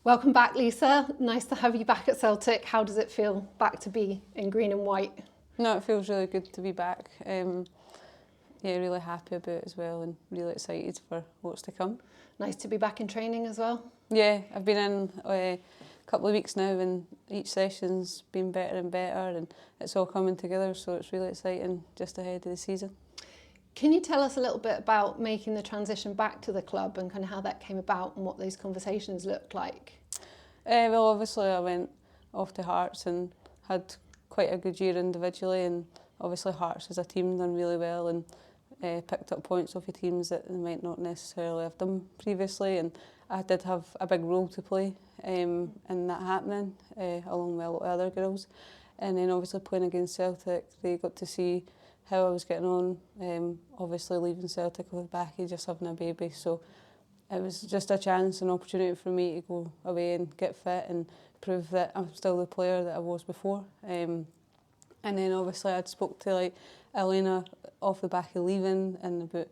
Welcome back, Lisa. Nice to have you back at Celtic. How does it feel back to be in green and white? No, it feels really good to be back. Yeah, really happy about it as well and really excited for what's to come. Nice to be back in training as well. Yeah, I've been in a couple of weeks now and each session's been better and better and it's all coming together, so it's really exciting just ahead of the season. Can you tell us a little bit about making the transition back to the club and kind of how that came about and what those conversations looked like? Well, obviously I went off to Hearts and had quite a good year individually, and obviously Hearts as a team done really well and picked up points off of teams that they might not necessarily have done previously, and I did have a big role to play in that happening, along with a lot of other girls. And then obviously playing against Celtic, they got to see how I was getting on. Obviously leaving Celtic with Becky just having a baby, so it was just a chance, an opportunity for me to go away and get fit and prove that I'm still the player that I was before. And then obviously I'd spoke to like Elena off the back of leaving and about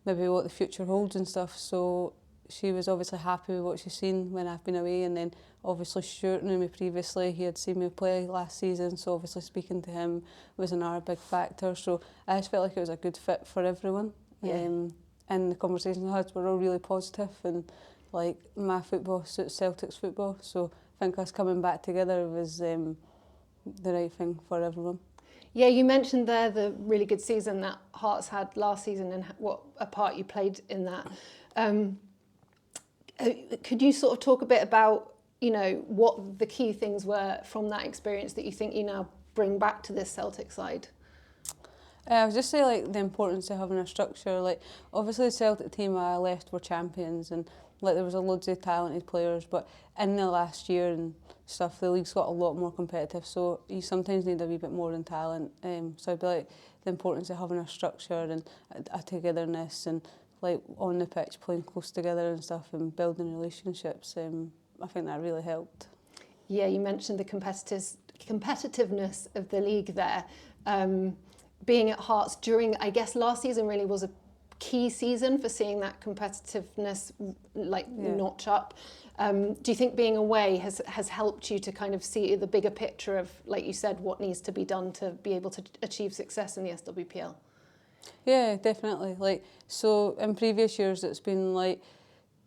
maybe what the future holds and stuff, so she was obviously happy with what she's seen when I've been away. And then obviously Stuart knew me previously, he had seen me play last season, so obviously speaking to him was another big factor, so I just felt like it was a good fit for everyone. Yeah. And the conversations I had were all really positive, and like my football suits Celtic's football, so I think us coming back together was the right thing for everyone. Yeah, you mentioned there the really good season that Hearts had last season and what a part you played in that. Could you sort of talk a bit about, you know, what the key things were from that experience that you think you now bring back to this Celtic side? I would just say like the importance of having a structure. Like obviously the Celtic team I left were champions and like there was a loads of talented players, but in the last year and stuff the league's got a lot more competitive, so you sometimes need a wee bit more than talent. So I'd be like the importance of having a structure and a togetherness and like on the pitch playing close together and stuff and building relationships. I think that really helped. Yeah, you mentioned the competitiveness of the league there. Being at Hearts during, I guess last season really was a key season for seeing that competitiveness notch up. Do you think being away has helped you to kind of see the bigger picture of, like you said, what needs to be done to be able to achieve success in the SWPL? Yeah, definitely. Like so in previous years it's been like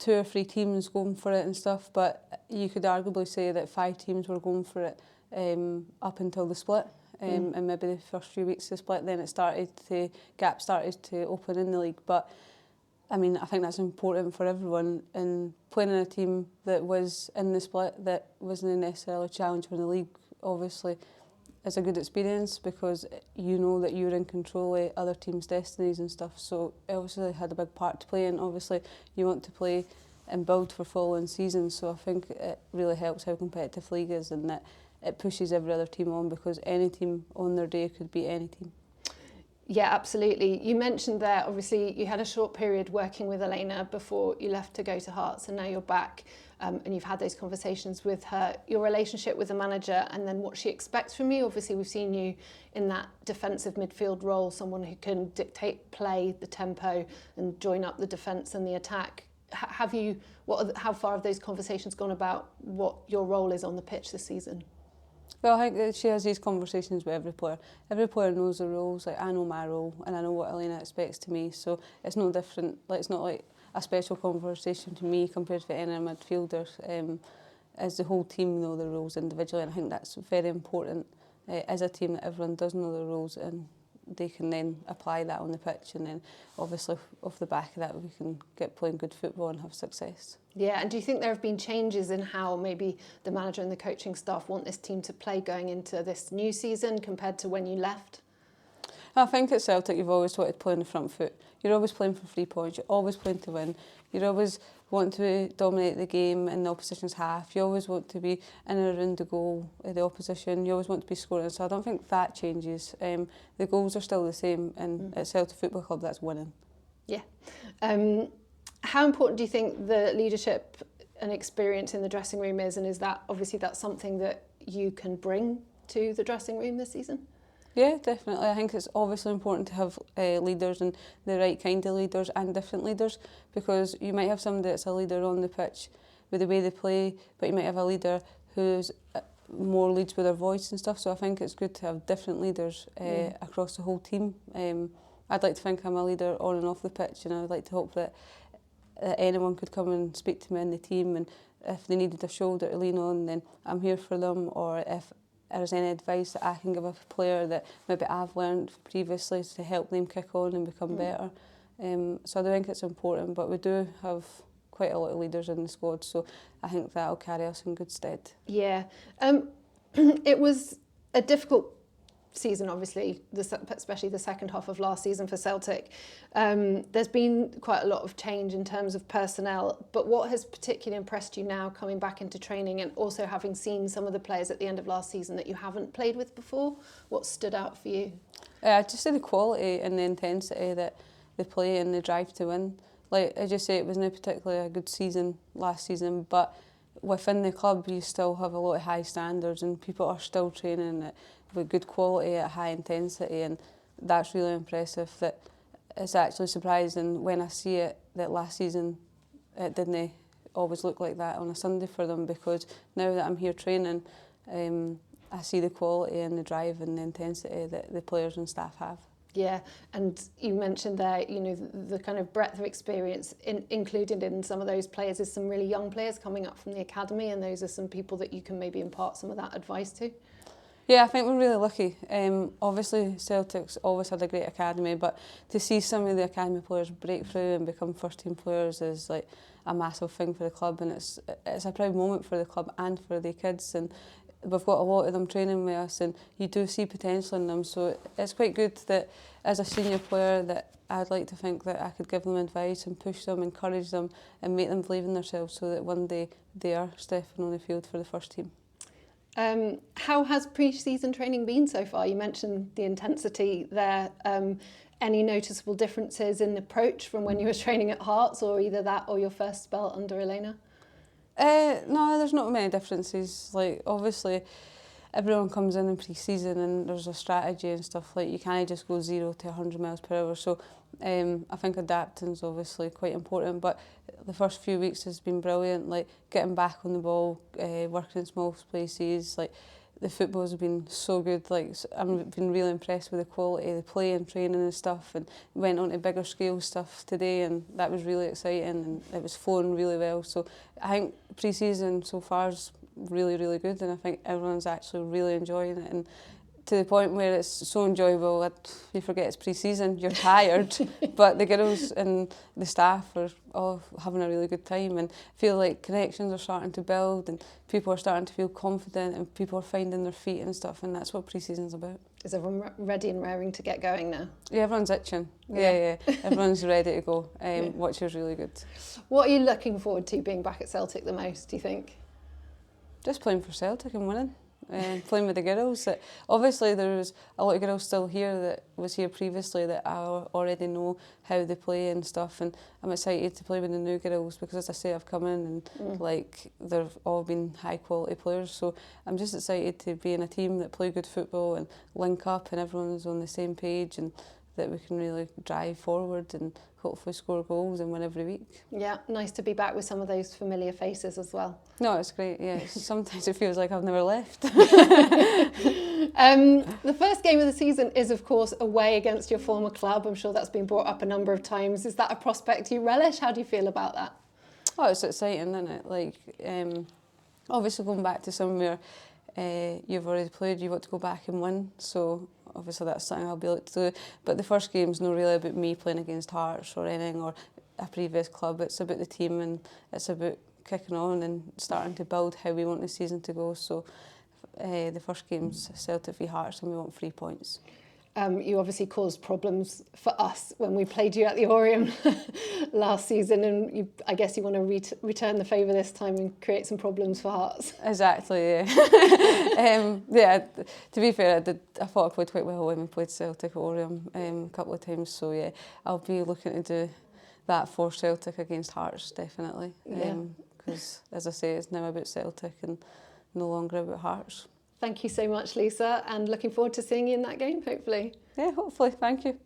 2 or 3 teams going for it and stuff, but you could arguably say that 5 teams were going for it up until the split. And maybe the first few weeks of the split, then gap started to open in the league. But I mean, I think that's important for everyone, and playing in a team that was in the split that wasn't necessarily challenging the league obviously is a good experience because you know that you're in control of other teams' destinies and stuff, so it obviously had a big part to play, and obviously you want to play and build for following seasons, so I think it really helps how competitive league is and that it pushes every other team on because any team on their day could beat any team. Yeah, absolutely. You mentioned there, obviously, you had a short period working with Elena before you left to go to Hearts, and now you're back and you've had those conversations with her. Your relationship with the manager and then what she expects from you. Obviously, we've seen you in that defensive midfield role, someone who can dictate play, the tempo, and join up the defence and the attack. How far have those conversations gone about what your role is on the pitch this season? Well, I think that she has these conversations with every player. Every player knows their roles. Like I know my role, and I know what Elena expects to me. So it's no different. Like it's not like a special conversation to me compared to any midfielders. As the whole team know their roles individually, and I think that's very important as a team that everyone does know their roles and they can then apply that on the pitch, and then obviously off the back of that we can get playing good football and have success. Yeah, and do you think there have been changes in how maybe the manager and the coaching staff want this team to play going into this new season compared to when you left? I think at Celtic you've always wanted to play on the front foot. You're always playing for 3 points, you're always playing to win. You're always want to dominate the game in the opposition's half. You always want to be in and around the goal of the opposition. You always want to be scoring. So I don't think that changes. The goals are still the same, and at Celtic Football Club that's winning. Yeah. How important do you think the leadership and experience in the dressing room is, and is that obviously that's something that you can bring to the dressing room this season? Yeah, definitely. I think it's obviously important to have leaders and the right kind of leaders and different leaders, because you might have somebody that's a leader on the pitch with the way they play, but you might have a leader who's more leads with their voice and stuff. So I think it's good to have different leaders across the whole team. I'd like to think I'm a leader on and off the pitch, and I would like to hope that anyone could come and speak to me in the team, and if they needed a shoulder to lean on, then I'm here for them. Or if there's any advice that I can give a player that maybe I've learned previously to help them kick on and become better. So I do think it's important, but we do have quite a lot of leaders in the squad, so I think that'll carry us in good stead. Yeah. It was a difficult season, obviously, especially the second half of last season for Celtic. There's been quite a lot of change in terms of personnel, but what has particularly impressed you now coming back into training and also having seen some of the players at the end of last season that you haven't played with before? What stood out for you? I'd just say the quality and the intensity that they play and the drive to win. Like I just say, it wasn't particularly a good season last season, but within the club you still have a lot of high standards and people are still training with good quality at high intensity, and that's really impressive. That it's actually surprising when I see it that last season it didn't always look like that on a Sunday for them, because now that I'm here training, I see the quality and the drive and the intensity that the players and staff have. Yeah, and you mentioned there, you know, the kind of breadth of experience included in some of those players is some really young players coming up from the academy, and those are some people that you can maybe impart some of that advice to. Yeah, I think we're really lucky. Obviously, Celtic's always had a great academy, but to see some of the academy players break through and become first-team players is like a massive thing for the club, and it's a proud moment for the club and for the kids. And we've got a lot of them training with us, and you do see potential in them. So it's quite good that as a senior player that I'd like to think that I could give them advice and push them, encourage them and make them believe in themselves, so that one day they are stepping on the field for the first team. How has pre-season training been so far? You mentioned the intensity there. Any noticeable differences in approach from when you were training at Hearts, or either that or your first spell under Elena? No, there's not many differences. Like obviously, everyone comes in pre-season and there's a strategy and stuff. Like you can't just go 0 to 100 miles per hour. So I think adapting is obviously quite important. But the first few weeks has been brilliant. Like getting back on the ball, working in small spaces. Like the footballs have been so good. Like I've been really impressed with the quality of the play and training and stuff. And went on to bigger scale stuff today, and that was really exciting. And it was flowing really well. So I think pre-season so far is really, really good, and I think everyone's actually really enjoying it, and to the point where it's so enjoyable that you forget it's pre-season, you're tired, but the girls and the staff are all having a really good time, and feel like connections are starting to build, and people are starting to feel confident, and people are finding their feet and stuff, and that's what pre-season's about. Is everyone ready and raring to get going now? Yeah, everyone's itching. Yeah. Everyone's ready to go, which is really good. What are you looking forward to being back at Celtic the most, do you think? Just playing for Celtic and winning. Playing with the girls. Obviously there was a lot of girls still here that was here previously that I already know how they play and stuff, and I'm excited to play with the new girls because, as I say, I've come in and like they've all been high quality players, so I'm just excited to be in a team that play good football and link up and everyone's on the same page, and that we can really drive forward and hopefully score goals and win every week. Yeah, nice to be back with some of those familiar faces as well. No, it's great, yeah. Sometimes it feels like I've never left. The first game of the season is, of course, away against your former club. I'm sure that's been brought up a number of times. Is that a prospect you relish? How do you feel about that? Oh, it's exciting, isn't it? Like, obviously going back to somewhere you've already played, you want to go back and win, so obviously that's something I'll be able to do. But the first game's not really about me playing against Hearts or anything, or a previous club. It's about the team, and it's about kicking on and starting to build how we want the season to go. So the first game's Celtic v Hearts, and we want 3 points. You obviously caused problems for us when we played you at the Oriam last season, and I guess you want to return the favour this time and create some problems for Hearts. Exactly, yeah. Yeah, to be fair, I thought I played quite well when we played Celtic at Oriam a couple of times, so yeah, I'll be looking to do that for Celtic against Hearts, definitely. Because, as I say, it's now about Celtic and no longer about Hearts. Thank you so much, Lisa, and looking forward to seeing you in that game, hopefully. Yeah, hopefully. Thank you.